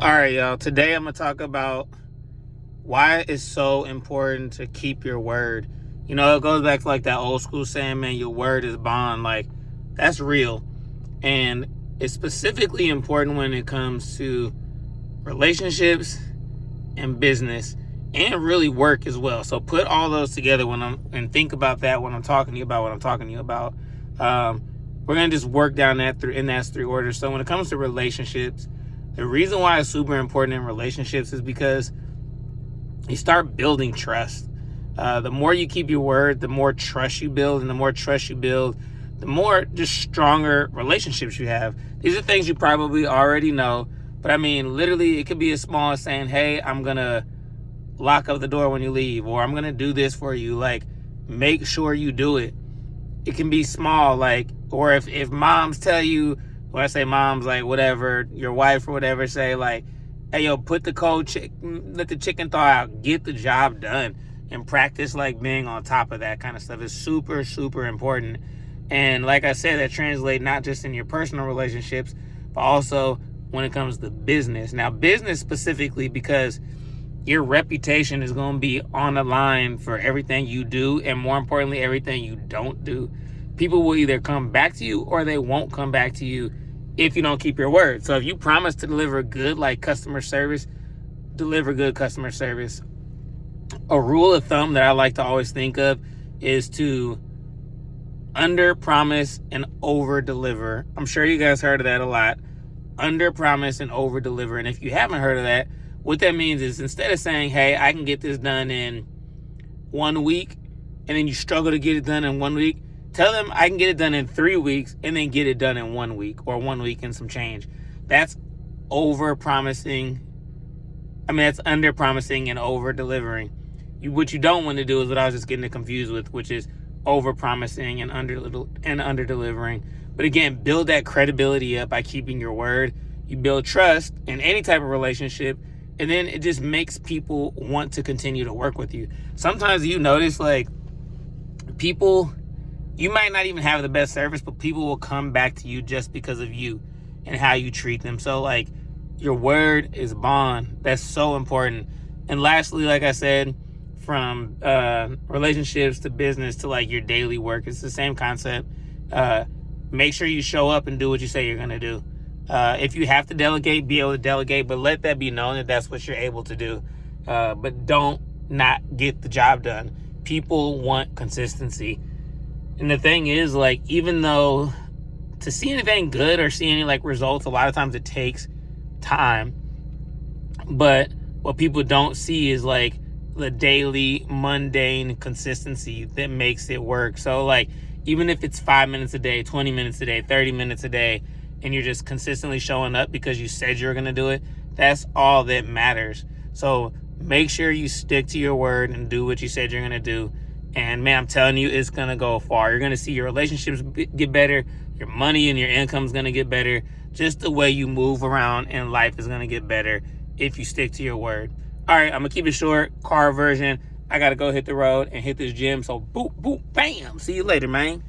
All right, y'all. Today I'm going to talk about why it's so important to keep your word. You know, it goes back to like that old school saying, man, your word is bond. Like, that's real. And it's specifically important when it comes to relationships and business and really work as well. So put all those together and think about that when I'm talking to you about what I'm talking to you about. We're going to just work down that in that three orders. So when it comes to relationships, the reason why it's super important in relationships is because you start building trust. The more you keep your word, the more trust you build, and the more trust you build, the more just stronger relationships you have. These are things you probably already know, but I mean, literally, it could be as small as saying, "Hey, I'm gonna lock up the door when you leave," or "I'm gonna do this for you." Like, make sure you do it. It can be small, like, or if moms tell you, when I say moms, like whatever, your wife or whatever, say like, hey, yo, put the let the chicken thaw out, get the job done, and practice like being on top of that kind of stuff is super, super important. And like I said, that translates not just in your personal relationships, but also when it comes to business. Now, business specifically, because your reputation is going to be on the line for everything you do, and more importantly, everything you don't do. People will either come back to you or they won't come back to you if you don't keep your word. So if you promise to deliver good, like customer service, deliver good customer service. A rule of thumb that I like to always think of is to under promise and over deliver. I'm sure you guys heard of that a lot. Under promise and over deliver. And if you haven't heard of that, what that means is, instead of saying, hey, I can get this done in 1 week, and then you struggle to get it done in 1 week, tell them I can get it done in 3 weeks and then get it done in 1 week, or 1 week and some change. That's over promising. That's under promising and over delivering. What you don't want to do is what I was just getting confused with, which is over promising and under delivering. But again, build that credibility up by keeping your word. You build trust in any type of relationship, and then it just makes people want to continue to work with you. Sometimes you notice, like, people, you might not even have the best service, but people will come back to you just because of you and how you treat them. So, like, your word is bond. That's so important. And lastly, like I said, from relationships to business to like your daily work, it's the same concept. Make sure you show up and do what you say you're going to do. If you have to delegate, be able to delegate, but let that be known that that's what you're able to do. But don't not get the job done. People want consistency. And the thing is, like, even though to see anything good or see any like results, a lot of times it takes time. But what people don't see is like the daily mundane consistency that makes it work. So like, even if it's 5 minutes a day, 20 minutes a day, 30 minutes a day, and you're just consistently showing up because you said you were going to do it, that's all that matters. So make sure you stick to your word and do what you said you're going to do. And man, I'm telling you, it's going to go far. You're going to see your relationships get better. Your money and your income is going to get better. Just the way you move around in life is going to get better if you stick to your word. All right, I'm going to keep it short, car version. I got to go hit the road and hit this gym. So boop, boop, bam. See you later, man.